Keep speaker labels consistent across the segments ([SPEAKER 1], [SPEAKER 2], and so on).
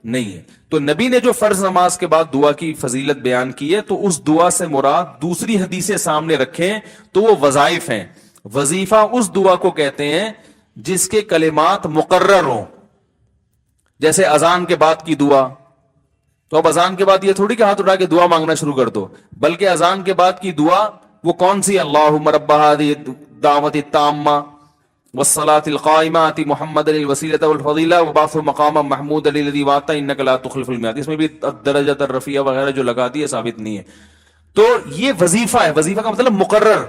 [SPEAKER 1] نہیں ہے. تو نبی نے جو فرض نماز کے بعد دعا کی فضیلت بیان کی ہے تو اس دعا سے مراد دوسری حدیثیں سامنے رکھیں تو وہ وظائف ہیں. وظیفہ اس دعا کو کہتے ہیں جس کے کلمات مقرر ہوں. جیسے اذان کے بعد کی دعا, تو اب اذان کے بعد یہ تھوڑی کہ ہاتھ اٹھا کے دعا مانگنا شروع کر دو, بلکہ اذان کے بعد کی دعا وہ کون سی؟ اللہم رب هذه الدعوۃ التامہ والصلاة القائمہ آتی محمد الوسیلۃ والفضیلہ وبعثہ مقاما محمود الذی وعدتہ انک لا تخلف الميعاد. اس میں بھی درجۃ الرفیع وغیرہ جو لگا دی ہے ثابت نہیں ہے. تو یہ وظیفہ ہے. وظیفہ کا مطلب مقرر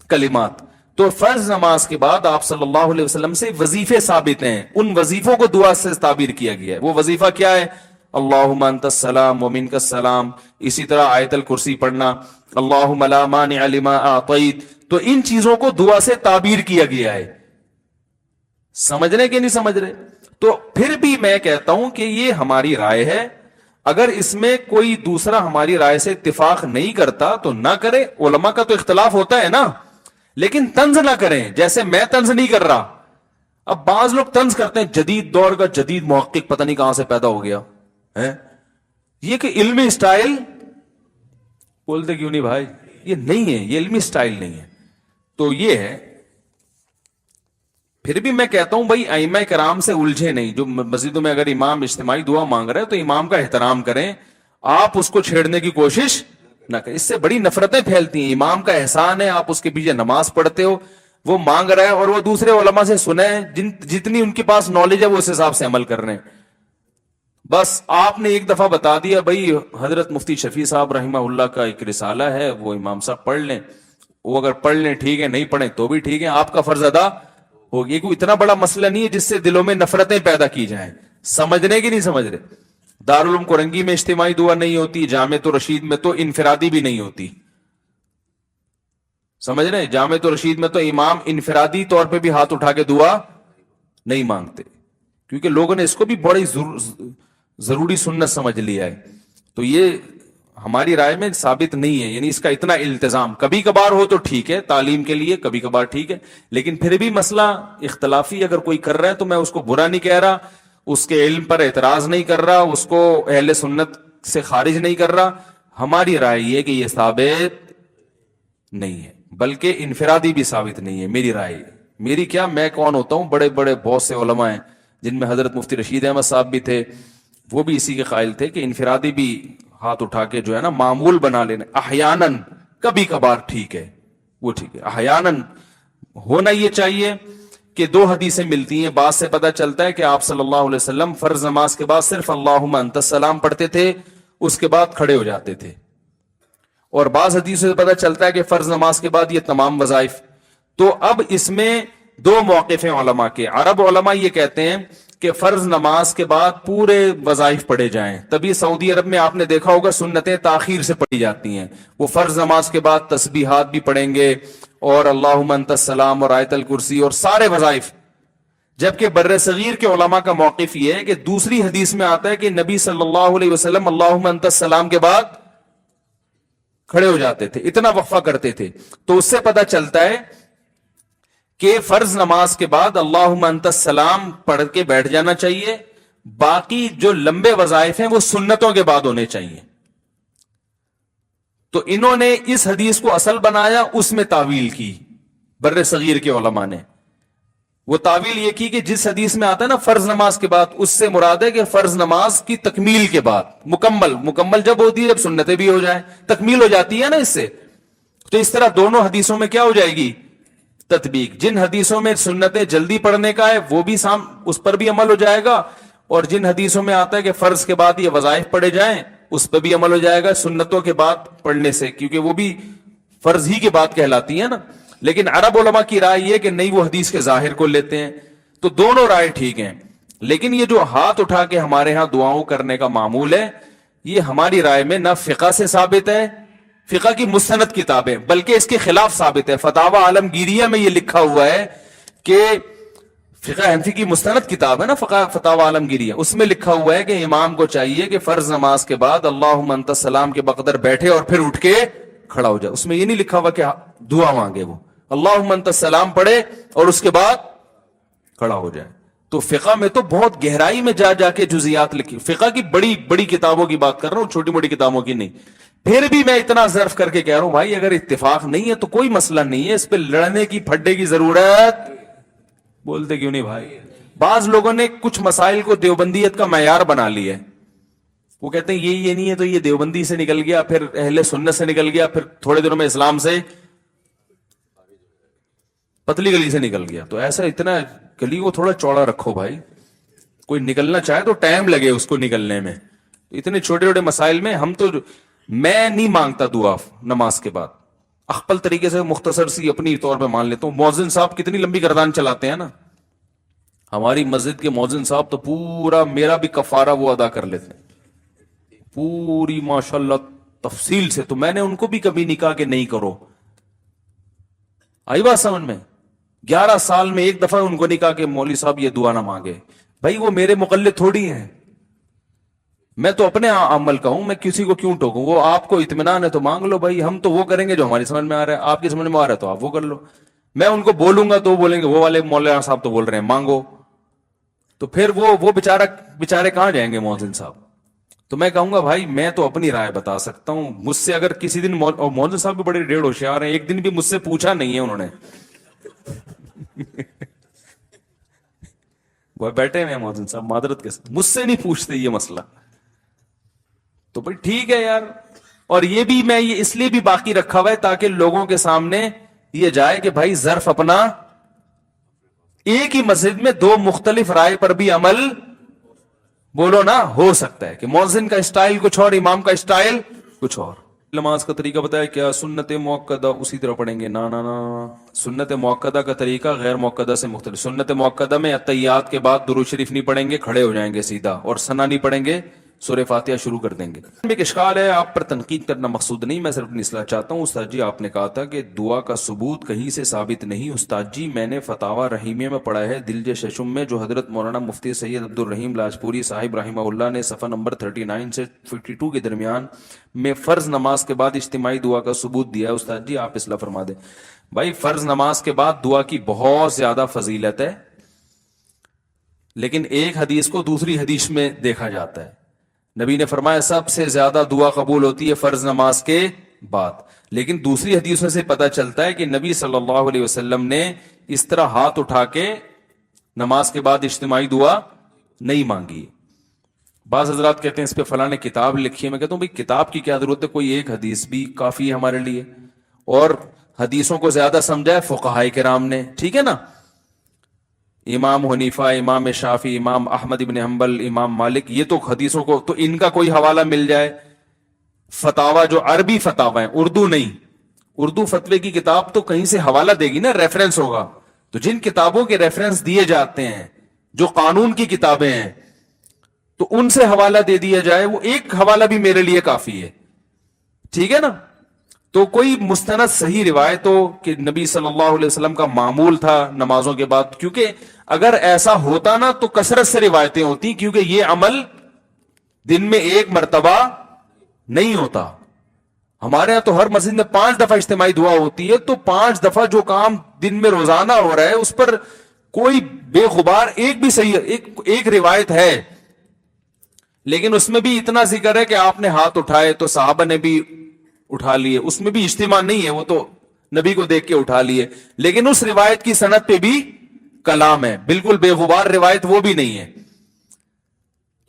[SPEAKER 1] کلمات. تو فرض نماز کے بعد آپ صلی اللہ علیہ وسلم سے وظیفے ثابت ہیں, ان وظیفوں کو دعا سے تعبیر کیا گیا ہے. وہ وظیفہ کیا ہے؟ اللہم انت السلام ومنک السلام. اسی طرح آیت الکرسی پڑھنا, اللہم لا مانع لما اعطیت. تو ان چیزوں کو دعا سے تعبیر کیا گیا ہے. سمجھ رہے کہ نہیں سمجھ رہے؟ تو پھر بھی میں کہتا ہوں کہ یہ ہماری رائے ہے. اگر اس میں کوئی دوسرا ہماری رائے سے اتفاق نہیں کرتا تو نہ کرے. علماء کا تو اختلاف ہوتا ہے نا, لیکن طنز نہ کریں جیسے میں طنز نہیں کر رہا. اب بعض لوگ طنز کرتے ہیں, جدید دور کا جدید محقق پتہ نہیں کہاں سے پیدا ہو گیا ہے. یہ کہ علمی سٹائل بولتے کیوں نہیں بھائی, یہ نہیں ہے, یہ علمی سٹائل نہیں ہے. تو یہ ہے. پھر بھی میں کہتا ہوں بھائی ائمہ کرام سے الجھے نہیں. جو مسجدوں میں اگر امام اجتماعی دعا مانگ رہے ہیں تو امام کا احترام کریں, آپ اس کو چھیڑنے کی کوشش نہ کریں. اس سے بڑی نفرتیں پھیلتی ہیں. امام کا احسان ہے, آپ اس کے پیچھے نماز پڑھتے ہو, وہ مانگ رہا ہے اور وہ دوسرے علماء سے سنیں, جتنی ان کے پاس نالج ہے وہ اس حساب سے عمل کر رہے ہیں. بس آپ نے ایک دفعہ بتا دیا بھائی حضرت مفتی شفیع صاحب رحمہ اللہ کا ایک رسالہ ہے, وہ امام صاحب پڑھ لیں. وہ اگر پڑھ لیں ٹھیک ہے, نہیں پڑھیں تو بھی ٹھیک ہے, آپ کا فرض ادا ہو گیا. کوئی اتنا بڑا مسئلہ نہیں ہے جس سے دلوں میں نفرتیں پیدا کی جائیں. سمجھنے کی نہیں سمجھ رہے؟ دارالعلوم کورنگی میں اجتماعی دعا نہیں ہوتی, جامعۃ الرشید میں تو انفرادی بھی نہیں ہوتی. سمجھ رہے ہیں؟ جامعۃ الرشید میں تو امام انفرادی طور پہ بھی ہاتھ اٹھا کے دعا نہیں مانگتے, کیونکہ لوگوں نے اس کو بھی بڑی ضروری سنت سمجھ لیا ہے. تو یہ ہماری رائے میں ثابت نہیں ہے, یعنی اس کا اتنا التزام. کبھی کبھار ہو تو ٹھیک ہے, تعلیم کے لیے کبھی کبھار ٹھیک ہے, لیکن پھر بھی مسئلہ اختلافی اگر کوئی کر رہا ہے تو میں اس کو برا نہیں کہہ رہا, اس کے علم پر اعتراض نہیں کر رہا, اس کو اہل سنت سے خارج نہیں کر رہا. ہماری رائے یہ کہ یہ ثابت نہیں ہے, بلکہ انفرادی بھی ثابت نہیں ہے. میری رائے, میری کیا, میں کون ہوتا ہوں, بڑے بڑے بہت سے علماء ہیں جن میں حضرت مفتی رشید احمد صاحب بھی تھے, وہ بھی اسی کے قائل تھے کہ انفرادی بھی ہاتھ اٹھا کے جو ہے نا معمول بنا لینا, احیاناً کبھی کبھار ٹھیک ہے, وہ ٹھیک ہے. احیاناً ہونا یہ چاہیے کہ دو حدیثیں ملتی ہیں. بعض سے پتہ چلتا ہے کہ آپ صلی اللہ علیہ وسلم فرض نماز کے بعد صرف اللہم انت السلام پڑھتے تھے, اس کے بعد کھڑے ہو جاتے تھے. اور بعض حدیثوں سے پتہ چلتا ہے کہ فرض نماز کے بعد یہ تمام وظائف. تو اب اس میں دو موقف ہیں علماء کے. عرب علماء یہ کہتے ہیں کہ فرض نماز کے بعد پورے وظائف پڑھے جائیں. تبھی سعودی عرب میں آپ نے دیکھا ہوگا سنتیں تاخیر سے پڑھی جاتی ہیں. وہ فرض نماز کے بعد تسبیحات بھی پڑھیں گے اور اللہم انت السلام اور آیت الکرسی اور سارے وظائف. جبکہ بر صغیر کے علماء کا موقف یہ ہے کہ دوسری حدیث میں آتا ہے کہ نبی صلی اللہ علیہ وسلم اللہم انت السلام کے بعد کھڑے ہو جاتے تھے, اتنا وقفہ کرتے تھے. تو اس سے پتہ چلتا ہے کہ فرض نماز کے بعد اللہم انت السلام پڑھ کے بیٹھ جانا چاہیے. باقی جو لمبے وظائف ہیں وہ سنتوں کے بعد ہونے چاہیے. تو انہوں نے اس حدیث کو اصل بنایا, اس میں تعویل کی بر صغیر کے علماء نے. وہ تعویل یہ کی کہ جس حدیث میں آتا ہے نا فرض نماز کے بعد, اس سے مراد ہے کہ فرض نماز کی تکمیل کے بعد. مکمل جب ہوتی ہے جب سنتیں بھی ہو جائیں, تکمیل ہو جاتی ہے نا اس سے. تو اس طرح دونوں حدیثوں میں کیا ہو جائے گی, تطبیق. جن حدیثوں میں سنتیں جلدی پڑھنے کا ہے وہ بھی اس پر بھی عمل ہو جائے گا, اور جن حدیثوں میں آتا ہے کہ فرض کے بعد یہ وظائف پڑھے جائیں اس پہ بھی عمل ہو جائے گا سنتوں کے بعد پڑھنے سے, کیونکہ وہ بھی فرض ہی کے بعد کہلاتی ہیں نا. لیکن عرب علماء کی رائے یہ کہ نہیں, وہ حدیث کے ظاہر کو لیتے ہیں. تو دونوں رائے ٹھیک ہیں, لیکن یہ جو ہاتھ اٹھا کے ہمارے ہاں دعاؤں کرنے کا معمول ہے, یہ ہماری رائے میں نہ فقہ سے ثابت ہے, فقہ کی مستند کتابیں, بلکہ اس کے خلاف ثابت ہے. فتاوی عالمگیریہ میں یہ لکھا ہوا ہے کہ فقہ حنفی کی مستند کتاب ہے نا فتاوی عالمگیریہ, اس میں لکھا ہوا ہے کہ امام کو چاہیے کہ فرض نماز کے بعد اللہم انت السلام کے بقدر بیٹھے اور پھر اٹھ کے کھڑا ہو جائے. اس میں یہ نہیں لکھا ہوا کہ دعا مانگے, وہ اللہم انت السلام پڑھے اور اس کے بعد کھڑا ہو جائے. تو فقہ میں تو بہت گہرائی میں جا جا کے جزیات لکھی، فقہ کی بڑی بڑی کتابوں کی بات کر رہا ہوں، چھوٹی موٹی کتابوں کی نہیں. پھر بھی میں اتنا ظرف کر کے کہہ رہا ہوں بھائی اگر اتفاق نہیں ہے تو کوئی مسئلہ نہیں ہے، اس پہ لڑنے کی پھڈے کی ضرورت. بولتے کیوں نہیں بھائی؟ بعض لوگوں نے کچھ مسائل کو دیوبندیت کا معیار بنا لیا ہے. وہ کہتے ہیں یہ نہیں ہے تو یہ دیوبندی سے نکل گیا، پھر اہل سنت سے نکل گیا، پھر تھوڑے دنوں میں اسلام سے پتلی گلی سے نکل گیا. تو ایسا اتنا گلی کو تھوڑا چوڑا رکھو بھائی، کوئی نکلنا چاہے تو ٹائم لگے اس کو نکلنے میں. اتنے چھوٹے چھوٹے مسائل میں ہم تو، میں نہیں مانگتا دعا نماز کے بعد، اخپل طریقے سے مختصر سی اپنی طور پہ مان لیتا ہوں. مؤذن صاحب کتنی لمبی گردان چلاتے ہیں نا، ہماری مسجد کے مؤذن صاحب تو پورا میرا بھی کفارہ وہ ادا کر لیتے ہیں پوری ماشاءاللہ تفصیل سے. تو میں نے ان کو بھی کبھی نہیں کہا کہ نہیں کرو. آئی بات سمجھ میں؟ 11 سال میں ایک دفعہ ان کو نہیں کہا کہ مولوی صاحب یہ دعا نہ مانگے. بھائی وہ میرے مقلد تھوڑی ہیں، میں تو اپنے عمل کا ہوں، میں کسی کو کیوں ٹوکوں؟ وہ آپ کو اطمینان ہے تو مانگ لو بھائی، ہم تو وہ کریں گے جو ہماری سمجھ میں آ رہا ہے، آپ کی سمجھ میں آ رہا ہے تو آپ وہ کر لو. میں ان کو بولوں گا تو وہ بولیں گے وہ والے مولانا صاحب تو بول رہے ہیں مانگو، تو پھر وہ بیچارے کہاں جائیں گے مؤذن صاحب؟ تو میں کہوں گا بھائی میں تو اپنی رائے بتا سکتا ہوں. مجھ سے اگر کسی دن مؤذن صاحب بھی بڑے ڈیڑھ ہوشیار ہیں، ایک دن بھی مجھ سے پوچھا نہیں ہے انہوں نے وہ بیٹھے ہوئے مؤذن صاحب معذرت کے ساتھ، مجھ سے نہیں پوچھتے یہ مسئلہ. تو بھائی ٹھیک ہے یار. اور یہ بھی میں یہ اس لیے بھی باقی رکھا ہوا ہے تاکہ لوگوں کے سامنے یہ جائے کہ بھائی ظرف اپنا، ایک ہی مسجد میں دو مختلف رائے پر بھی عمل بولو نا ہو سکتا ہے کہ مؤذن کا اسٹائل کچھ اور، امام کا اسٹائل کچھ اور. نماز کا طریقہ بتایا کیا سنت موقدہ اسی طرح پڑھیں گے؟ نا نا نا، سنت موقدہ کا طریقہ غیر موقدہ سے مختلف. سنت موقدہ میں اتحیات کے بعد درود شریف نہیں پڑھیں گے، کھڑے ہو جائیں گے سیدھا، اور ثنا نہیں پڑھیں گے، سورہ فاتحہ شروع کر دیں گے. ایک اشکال ہے، آپ پر تنقید کرنا مقصود نہیں، میں صرف اپنی اصلاح چاہتا ہوں. استاد جی آپ نے کہا تھا کہ دعا کا ثبوت کہیں سے ثابت نہیں. استاد جی میں نے فتاوی رحیمیہ میں پڑھا ہے دلج ششم میں، جو حضرت مولانا مفتی سید عبد الرحیم لاجپوری صاحب رحمہ اللہ نے صفحہ نمبر 39 سے 52 کے درمیان میں فرض نماز کے بعد اجتماعی دعا کا ثبوت دیا ہے. استاد جی آپ اصلاح فرما دیں. بھائی فرض نماز کے بعد دعا کی بہت زیادہ فضیلت ہے، لیکن ایک حدیث کو دوسری حدیث میں دیکھا جاتا ہے. نبی نے فرمایا سب سے زیادہ دعا قبول ہوتی ہے فرض نماز کے بعد، لیکن دوسری حدیث سے پتہ چلتا ہے کہ نبی صلی اللہ علیہ وسلم نے اس طرح ہاتھ اٹھا کے نماز کے بعد اجتماعی دعا نہیں مانگی. بعض حضرات کہتے ہیں اس پہ فلاں نے کتاب لکھی ہے. میں کہتا ہوں بھائی کتاب کی کیا ضرورت ہے، کوئی ایک حدیث بھی کافی ہے ہمارے لیے. اور حدیثوں کو زیادہ سمجھا ہے فقہائے کرام نے، ٹھیک ہے نا. امام حنیفہ، امام شافعی، امام احمد ابن حنبل، امام مالک، یہ تو حدیثوں کو تو ان کا کوئی حوالہ مل جائے. فتاوی جو عربی فتاوی ہیں، اردو نہیں، اردو فتوے کی کتاب تو کہیں سے حوالہ دے گی نا، ریفرنس ہوگا. تو جن کتابوں کے ریفرنس دیے جاتے ہیں جو قانون کی کتابیں ہیں تو ان سے حوالہ دے دیا جائے، وہ ایک حوالہ بھی میرے لیے کافی ہے، ٹھیک ہے نا. تو کوئی مستند صحیح روایت ہو کہ نبی صلی اللہ علیہ وسلم کا معمول تھا نمازوں کے بعد، کیونکہ اگر ایسا ہوتا نا تو کثرت سے روایتیں ہوتی، کیونکہ یہ عمل دن میں ایک مرتبہ نہیں ہوتا. ہمارے ہاں تو ہر مسجد میں 5 دفعہ اجتماعی دعا ہوتی ہے، تو 5 دفعہ جو کام دن میں روزانہ ہو رہا ہے اس پر کوئی بے غبار ایک بھی صحیح ایک روایت ہے، لیکن اس میں بھی اتنا ذکر ہے کہ آپ نے ہاتھ اٹھائے تو صحابہ نے بھی اٹھا لیے، اس میں بھی اجتماع نہیں ہے، وہ تو نبی کو دیکھ کے اٹھا لیے، لیکن اس روایت کی سند پہ بھی کلام ہے، بالکل بے غبار روایت وہ بھی نہیں ہے.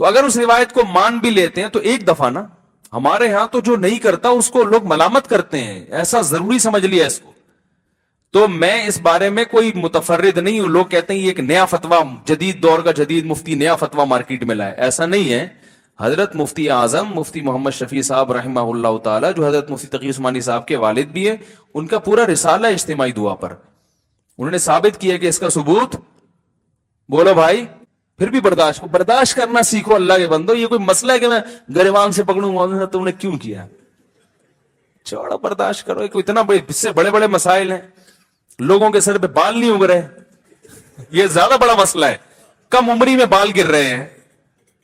[SPEAKER 1] تو اگر اس روایت کو مان بھی لیتے ہیں تو ایک دفعہ نا، ہمارے ہاں تو جو نہیں کرتا اس کو لوگ ملامت کرتے ہیں، ایسا ضروری سمجھ لیا اس کو. تو میں اس بارے میں کوئی متفرد نہیں ہوں. لوگ کہتے ہیں یہ ایک نیا فتویٰ، جدید دور کا جدید مفتی نیا فتویٰ مارکیٹ میں لائے، ایسا نہیں ہے. حضرت مفتی اعظم مفتی محمد شفیع صاحب رحمہ اللہ تعالی، جو حضرت مفتی تقی عثمانی صاحب کے والد بھی ہیں، ان کا پورا رسالہ اجتماعی دعا پر، انہوں نے ثابت کیا کہ اس کا ثبوت. بولو بھائی، پھر بھی برداشت کرنا سیکھو اللہ کے بندو. یہ کوئی مسئلہ ہے کہ میں گریبان سے پکڑوں تم نے کیوں کیا؟ چھوڑو، برداشت کرو. ایک اتنا اس سے بڑے بڑے مسائل ہیں، لوگوں کے سر پہ بال نہیں اگ رہے، یہ زیادہ بڑا مسئلہ ہے. کم عمری میں بال گر رہے ہیں.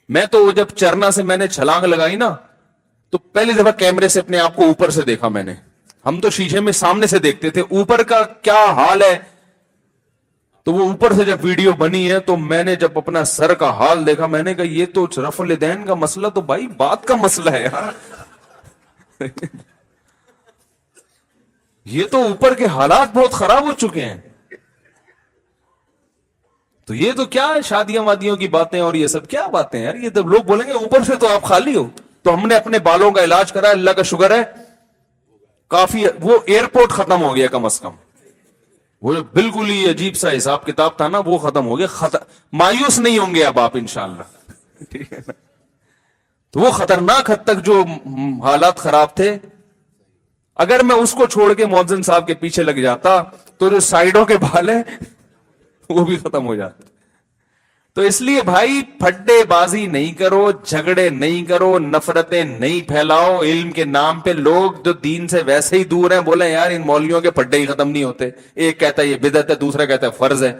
[SPEAKER 1] میں تو جب چرنا سے میں نے چھلانگ لگائی نا تو پہلی دفعہ کیمرے سے اپنے آپ کو اوپر سے دیکھا میں نے. ہم تو شیشے میں سامنے سے دیکھتے تھے، اوپر کا کیا حال ہے. تو وہ اوپر سے جب ویڈیو بنی ہے تو میں نے جب اپنا سر کا حال دیکھا میں نے کہا یہ تو رفع الیدین کا مسئلہ تو بھائی بات کا مسئلہ ہے یار یہ تو اوپر کے حالات بہت خراب ہو چکے ہیں. تو یہ تو کیا ہے شادیاں وادیوں کی باتیں اور یہ سب کیا باتیں ہیں یار. یہ تو لوگ بولیں گے اوپر سے تو آپ خالی ہو. تو ہم نے اپنے بالوں کا علاج کرا, اللہ کا شکر ہے کافی. وہ ایئرپورٹ ختم ہو گیا کم از کم, وہ جو بالکل ہی عجیب سا حساب کتاب تھا نا وہ ختم ہو گیا. مایوس نہیں ہوں گے اب آپ انشاءاللہ, ٹھیک ہے نا. تو وہ خطرناک حد تک جو حالات خراب تھے, اگر میں اس کو چھوڑ کے مؤذن صاحب کے پیچھے لگ جاتا تو جو سائیڈوں کے بال ہیں وہ بھی ختم ہو جاتے. تو اس لیے بھائی پھڈے بازی نہیں کرو, جھگڑے نہیں کرو, نفرتیں نہیں پھیلاؤ. علم کے نام پہ لوگ جو دین سے ویسے ہی دور ہیں بولے یار ان مولویوں کے پھڈے ہی ختم نہیں ہوتے. ایک کہتا ہے یہ بدعت ہے, دوسرا کہتا ہے فرض ہے.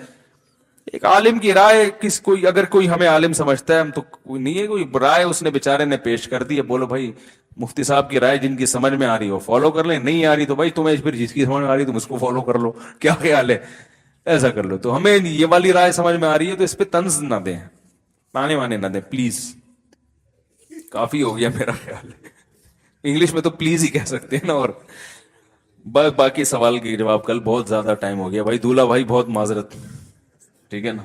[SPEAKER 1] ایک عالم کی رائے کوئی اگر کوئی ہمیں عالم سمجھتا ہے, ہم تو کوئی نہیں ہے, کوئی رائے اس نے بیچارے نے پیش کر دی ہے, بولو بھائی مفتی صاحب کی رائے جن کی سمجھ میں آ رہی ہو فالو کر لیں, نہیں آ رہی تو بھائی تمہیں پھر جس کی سمجھ میں آ رہی تم اس کو فالو کر لو, کیا خیال ہے, ایسا کر لو. تو ہمیں یہ والی رائے سمجھ میں آ رہی ہے تو اس پہ طنز نہ دیں, تانے وانے نہ دیں پلیز. کافی ہو گیا میرا خیال ہے, انگلش میں تو پلیز ہی کہہ سکتے ہیں نا. اور باقی سوال کے جواب کل, بہت زیادہ ٹائم ہو گیا بھائی. دولہا بھائی بہت معذرت, ٹھیک ہے نا.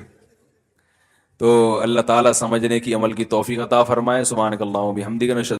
[SPEAKER 1] تو اللہ تعالیٰ سمجھنے کی عمل کی توفیق عطا فرمائے. سبحانک اللہم و بحمدک.